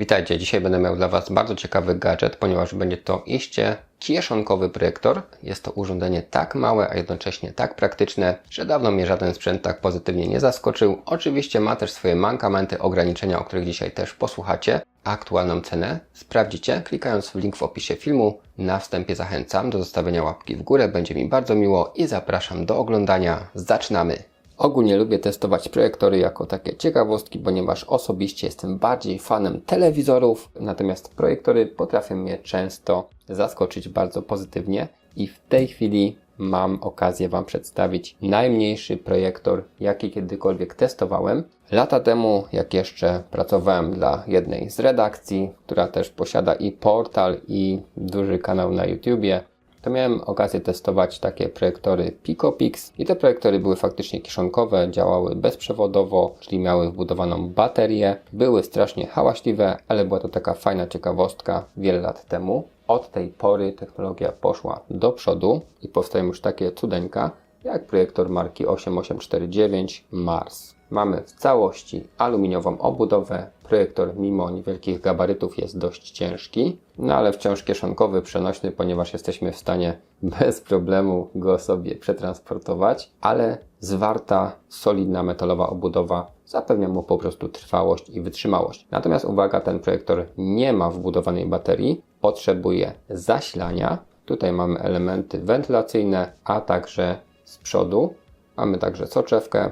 Witajcie, dzisiaj będę miał dla Was bardzo ciekawy gadżet, ponieważ będzie to iście kieszonkowy projektor. Jest to urządzenie tak małe, a jednocześnie tak praktyczne, że dawno mnie żaden sprzęt tak pozytywnie nie zaskoczył. Oczywiście ma też swoje mankamenty, ograniczenia, o których dzisiaj też posłuchacie. Aktualną cenę sprawdzicie klikając w link w opisie filmu. Na wstępie zachęcam do zostawienia łapki w górę, będzie mi bardzo miło i zapraszam do oglądania. Zaczynamy! Ogólnie lubię testować projektory jako takie ciekawostki, ponieważ osobiście jestem bardziej fanem telewizorów, natomiast projektory potrafią mnie często zaskoczyć bardzo pozytywnie i w tej chwili mam okazję Wam przedstawić najmniejszy projektor, jaki kiedykolwiek testowałem. Lata temu, jak jeszcze pracowałem dla jednej z redakcji, która też posiada i portal, i duży kanał na YouTubie, to miałem okazję testować takie projektory Picopix i te projektory były faktycznie kieszonkowe, działały bezprzewodowo, czyli miały wbudowaną baterię, były strasznie hałaśliwe, ale była to taka fajna ciekawostka wiele lat temu. Od tej pory technologia poszła do przodu i powstają już takie cudeńka jak projektor marki 8849 Mars. Mamy w całości aluminiową obudowę. Projektor mimo niewielkich gabarytów jest dość ciężki, no ale wciąż kieszonkowy, przenośny, ponieważ jesteśmy w stanie bez problemu go sobie przetransportować, ale zwarta, solidna metalowa obudowa zapewnia mu po prostu trwałość i wytrzymałość. Natomiast uwaga, ten projektor nie ma wbudowanej baterii, potrzebuje zasilania. Tutaj mamy elementy wentylacyjne, a także z przodu mamy także soczewkę.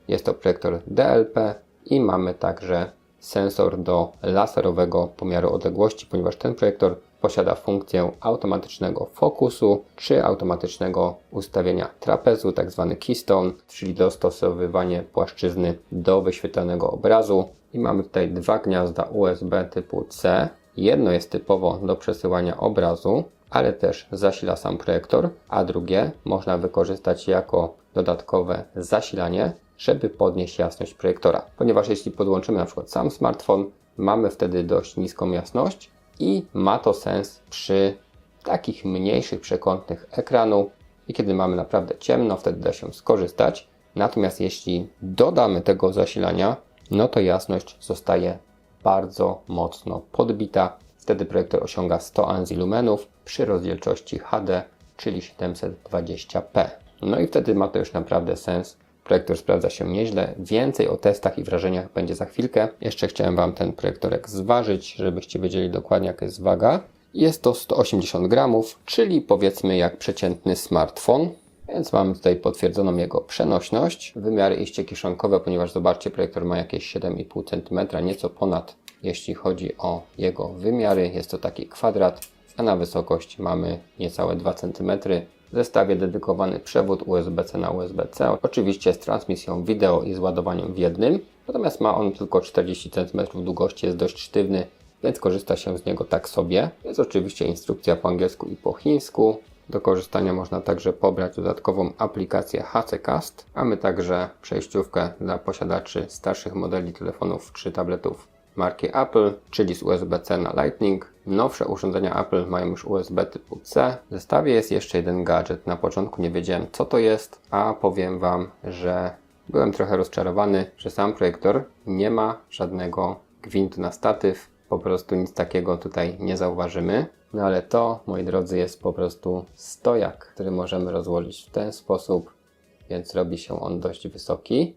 Jest to projektor DLP i mamy także sensor do laserowego pomiaru odległości, ponieważ ten projektor posiada funkcję automatycznego fokusu czy automatycznego ustawienia trapezu, tak zwany keystone, czyli dostosowywanie płaszczyzny do wyświetlanego obrazu. I mamy tutaj dwa gniazda USB typu C. Jedno jest typowo do przesyłania obrazu, ale też zasila sam projektor, a drugie można wykorzystać jako dodatkowe zasilanie, żeby podnieść jasność projektora. Ponieważ jeśli podłączymy na przykład sam smartfon, mamy wtedy dość niską jasność i ma to sens przy takich mniejszych przekątnych ekranu i kiedy mamy naprawdę ciemno, wtedy da się skorzystać. Natomiast jeśli dodamy tego zasilania, no to jasność zostaje bardzo mocno podbita. Wtedy projektor osiąga 100 ANSI lumenów przy rozdzielczości HD, czyli 720p. No i wtedy ma to już naprawdę sens. Projektor sprawdza się nieźle. Więcej o testach i wrażeniach będzie za chwilkę. Jeszcze chciałem Wam ten projektorek zważyć, żebyście wiedzieli dokładnie jaka jest waga. Jest to 180 gramów, czyli powiedzmy jak przeciętny smartfon. Więc mamy tutaj potwierdzoną jego przenośność. Wymiary iście kieszonkowe, ponieważ zobaczcie, projektor ma jakieś 7,5 cm, nieco ponad, jeśli chodzi o jego wymiary. Jest to taki kwadrat, a na wysokość mamy niecałe 2 cm. W zestawie dedykowany przewód USB-C na USB-C, oczywiście z transmisją wideo i z ładowaniem w jednym, natomiast ma on tylko 40 cm długości, jest dość sztywny, więc korzysta się z niego tak sobie. Jest oczywiście instrukcja po angielsku i po chińsku. Do korzystania można także pobrać dodatkową aplikację HCCast. Mamy także przejściówkę dla posiadaczy starszych modeli telefonów czy tabletów marki Apple, czyli z USB-C na Lightning. Nowsze urządzenia Apple mają już USB typu C. W zestawie jest jeszcze jeden gadżet. Na początku nie wiedziałem, co to jest, a powiem Wam, że byłem trochę rozczarowany, że sam projektor nie ma żadnego gwintu na statyw. Po prostu nic takiego tutaj nie zauważymy. No ale to, moi drodzy, jest po prostu stojak, który możemy rozłożyć w ten sposób, więc robi się on dość wysoki.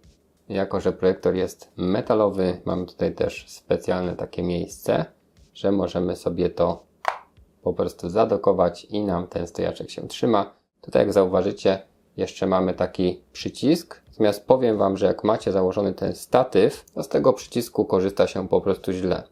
Jako że projektor jest metalowy, mamy tutaj też specjalne takie miejsce, że możemy sobie to po prostu zadokować i nam ten stojaczek się trzyma. Tutaj jak zauważycie, jeszcze mamy taki przycisk. Natomiast powiem Wam, że jak macie założony ten statyw, to z tego przycisku korzysta się po prostu źle.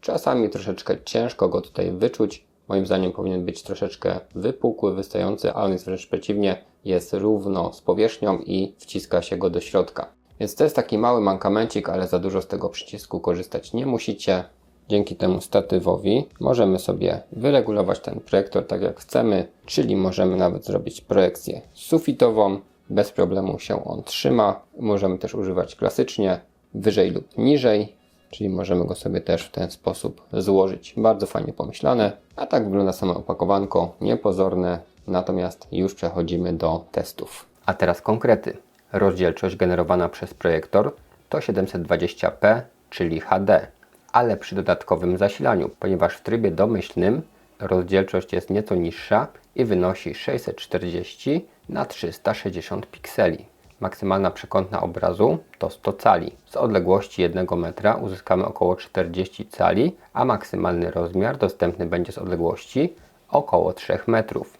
Czasami troszeczkę ciężko go tutaj wyczuć. Moim zdaniem powinien być troszeczkę wypukły, wystający, a on jest wręcz przeciwnie, jest równo z powierzchnią i wciska się go do środka. Więc to jest taki mały mankamencik, ale za dużo z tego przycisku korzystać nie musicie. Dzięki temu statywowi możemy sobie wyregulować ten projektor tak jak chcemy, czyli możemy nawet zrobić projekcję sufitową. Bez problemu się on trzyma. Możemy też używać klasycznie, wyżej lub niżej, czyli możemy go sobie też w ten sposób złożyć. Bardzo fajnie pomyślane, a tak wygląda samo opakowanko, niepozorne, natomiast już przechodzimy do testów. A teraz konkrety. Rozdzielczość generowana przez projektor to 720p, czyli HD, ale przy dodatkowym zasilaniu, ponieważ w trybie domyślnym rozdzielczość jest nieco niższa i wynosi 640 na 360 pikseli. Maksymalna przekątna obrazu to 100 cali. Z odległości 1 metra uzyskamy około 40 cali, a maksymalny rozmiar dostępny będzie z odległości około 3 metrów.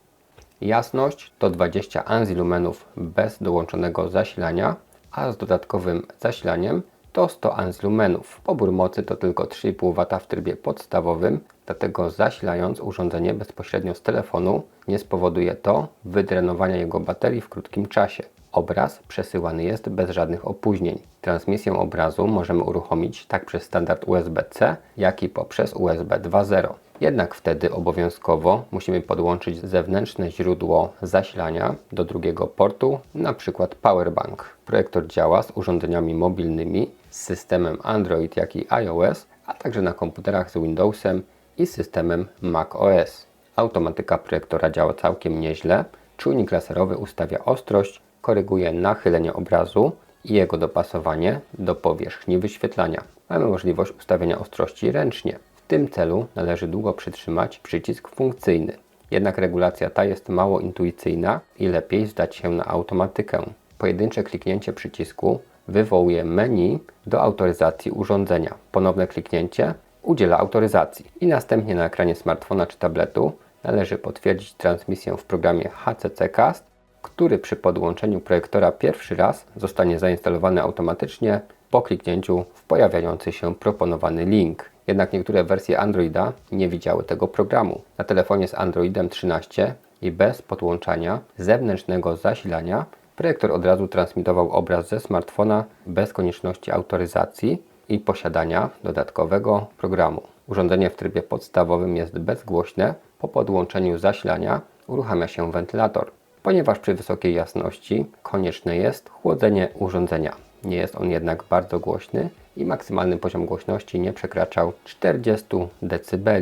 Jasność to 20 anzilumenów bez dołączonego zasilania, a z dodatkowym zasilaniem to 100 anzilumenów. Pobór mocy to tylko 3,5 W w trybie podstawowym, dlatego zasilając urządzenie bezpośrednio z telefonu nie spowoduje to wydrenowania jego baterii w krótkim czasie. Obraz przesyłany jest bez żadnych opóźnień. Transmisję obrazu możemy uruchomić tak przez standard USB-C, jak i poprzez USB 2.0. Jednak wtedy obowiązkowo musimy podłączyć zewnętrzne źródło zasilania do drugiego portu, np. powerbank. Projektor działa z urządzeniami mobilnymi, z systemem Android, jak i iOS, a także na komputerach z Windowsem i systemem macOS. Automatyka projektora działa całkiem nieźle. Czujnik laserowy ustawia ostrość, koryguje nachylenie obrazu i jego dopasowanie do powierzchni wyświetlania. Mamy możliwość ustawienia ostrości ręcznie. W tym celu należy długo przytrzymać przycisk funkcyjny. Jednak regulacja ta jest mało intuicyjna i lepiej zdać się na automatykę. Pojedyncze kliknięcie przycisku wywołuje menu do autoryzacji urządzenia. Ponowne kliknięcie udziela autoryzacji i następnie na ekranie smartfona czy tabletu należy potwierdzić transmisję w programie HCC Cast, który przy podłączeniu projektora pierwszy raz zostanie zainstalowany automatycznie po kliknięciu w pojawiający się proponowany link. Jednak niektóre wersje Androida nie widziały tego programu. Na telefonie z Androidem 13 i bez podłączania zewnętrznego zasilania projektor od razu transmitował obraz ze smartfona bez konieczności autoryzacji i posiadania dodatkowego programu. Urządzenie w trybie podstawowym jest bezgłośne. Po podłączeniu zasilania uruchamia się wentylator, ponieważ przy wysokiej jasności konieczne jest chłodzenie urządzenia. Nie jest on jednak bardzo głośny i maksymalny poziom głośności nie przekraczał 40 dB.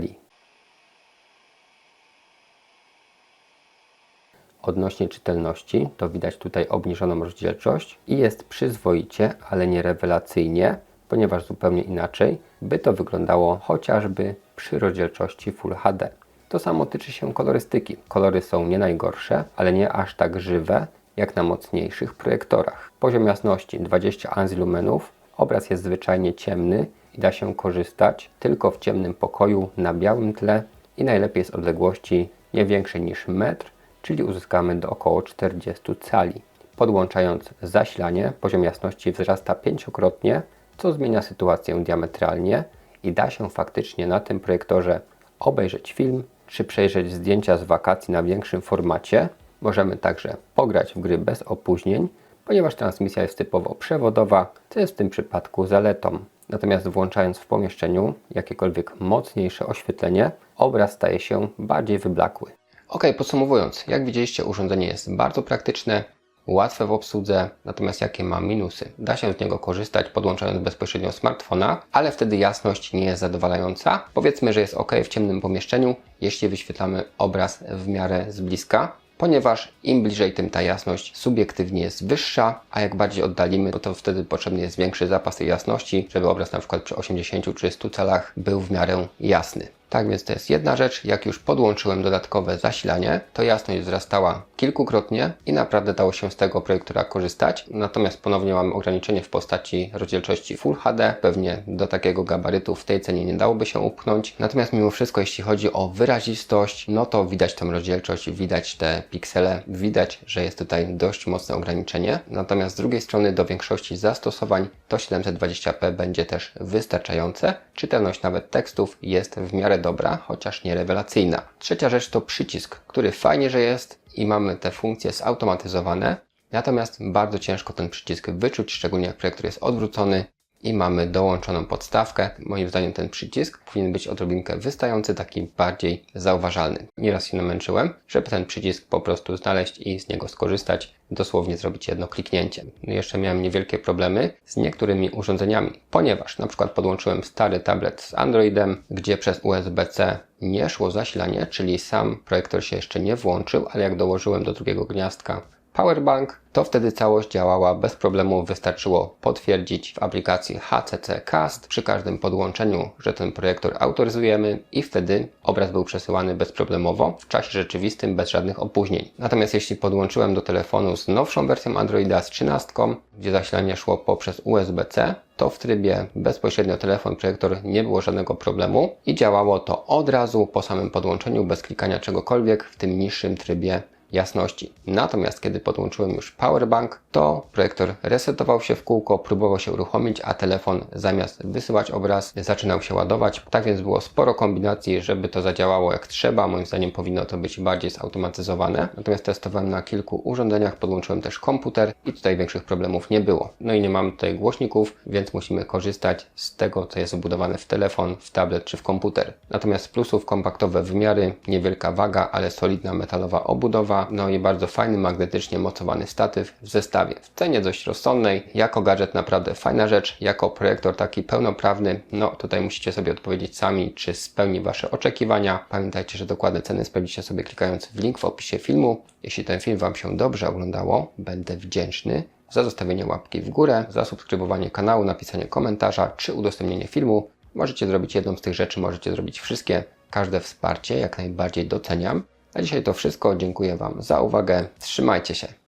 Odnośnie czytelności, to widać tutaj obniżoną rozdzielczość i jest przyzwoicie, ale nie rewelacyjnie, ponieważ zupełnie inaczej by to wyglądało chociażby przy rozdzielczości Full HD. To samo tyczy się kolorystyki. Kolory są nie najgorsze, ale nie aż tak żywe jak na mocniejszych projektorach. Poziom jasności 20 anzilumenów. Obraz jest zwyczajnie ciemny i da się korzystać tylko w ciemnym pokoju na białym tle i najlepiej z odległości nie większej niż metr, czyli uzyskamy do około 40 cali. Podłączając zasilanie, poziom jasności wzrasta 5-krotnie, co zmienia sytuację diametralnie i da się faktycznie na tym projektorze obejrzeć film czy przejrzeć zdjęcia z wakacji na większym formacie. Możemy także pograć w gry bez opóźnień, ponieważ transmisja jest typowo przewodowa, co jest w tym przypadku zaletą. Natomiast włączając w pomieszczeniu jakiekolwiek mocniejsze oświetlenie, obraz staje się bardziej wyblakły. Ok, podsumowując, jak widzieliście, urządzenie jest bardzo praktyczne, łatwe w obsłudze, natomiast jakie ma minusy? Da się z niego korzystać podłączając bezpośrednio smartfona, ale wtedy jasność nie jest zadowalająca. Powiedzmy, że jest ok w ciemnym pomieszczeniu, jeśli wyświetlamy obraz w miarę z bliska, ponieważ im bliżej, tym ta jasność subiektywnie jest wyższa, a jak bardziej oddalimy, to wtedy potrzebny jest większy zapas tej jasności, żeby obraz na przykład przy 80 czy 100 calach był w miarę jasny. Tak więc to jest jedna rzecz. Jak już podłączyłem dodatkowe zasilanie, to jasność wzrastała kilkukrotnie i naprawdę dało się z tego projektora korzystać. Natomiast ponownie mamy ograniczenie w postaci rozdzielczości Full HD. Pewnie do takiego gabarytu w tej cenie nie dałoby się upchnąć. Natomiast mimo wszystko, jeśli chodzi o wyrazistość, no to widać tą rozdzielczość, widać te piksele, widać, że jest tutaj dość mocne ograniczenie. Natomiast z drugiej strony do większości zastosowań to 720p będzie też wystarczające. Czytelność nawet tekstów jest w miarę dobra, chociaż nie rewelacyjna. Trzecia rzecz to przycisk, który fajnie, że jest i mamy te funkcje zautomatyzowane, natomiast bardzo ciężko ten przycisk wyczuć, szczególnie jak projektor jest odwrócony i mamy dołączoną podstawkę. Moim zdaniem ten przycisk powinien być odrobinkę wystający, taki bardziej zauważalny. Nieraz się namęczyłem, żeby ten przycisk po prostu znaleźć i z niego skorzystać, dosłownie zrobić jedno kliknięcie. Jeszcze miałem niewielkie problemy z niektórymi urządzeniami, ponieważ na przykład podłączyłem stary tablet z Androidem, gdzie przez USB-C nie szło zasilanie, czyli sam projektor się jeszcze nie włączył, ale jak dołożyłem do drugiego gniazdka powerbank, to wtedy całość działała bez problemu. Wystarczyło potwierdzić w aplikacji HCC Cast przy każdym podłączeniu, że ten projektor autoryzujemy i wtedy obraz był przesyłany bezproblemowo w czasie rzeczywistym, bez żadnych opóźnień. Natomiast jeśli podłączyłem do telefonu z nowszą wersją Androida, z 13, gdzie zasilanie szło poprzez USB-C, to w trybie bezpośrednio telefon, projektor nie było żadnego problemu i działało to od razu po samym podłączeniu, bez klikania czegokolwiek w tym niższym trybie jasności. Natomiast kiedy podłączyłem już powerbank, to projektor resetował się w kółko, próbował się uruchomić, a telefon zamiast wysyłać obraz, zaczynał się ładować. Tak więc było sporo kombinacji, żeby to zadziałało jak trzeba. Moim zdaniem powinno to być bardziej zautomatyzowane. Natomiast testowałem na kilku urządzeniach, podłączyłem też komputer i tutaj większych problemów nie było. No i nie mamy tutaj głośników, więc musimy korzystać z tego, co jest wbudowane w telefon, w tablet czy w komputer. Natomiast z plusów kompaktowe wymiary, niewielka waga, ale solidna metalowa obudowa, no i bardzo fajny magnetycznie mocowany statyw w zestawie. W cenie dość rozsądnej, jako gadżet naprawdę fajna rzecz, jako projektor taki pełnoprawny, no tutaj musicie sobie odpowiedzieć sami, czy spełni Wasze oczekiwania. Pamiętajcie, że dokładne ceny sprawdzicie sobie klikając w link w opisie filmu. Jeśli ten film Wam się dobrze oglądało, będę wdzięczny za zostawienie łapki w górę, za subskrybowanie kanału, napisanie komentarza czy udostępnienie filmu. Możecie zrobić jedną z tych rzeczy, możecie zrobić wszystkie. Każde wsparcie jak najbardziej doceniam. A dzisiaj to wszystko. Dziękuję Wam za uwagę. Trzymajcie się.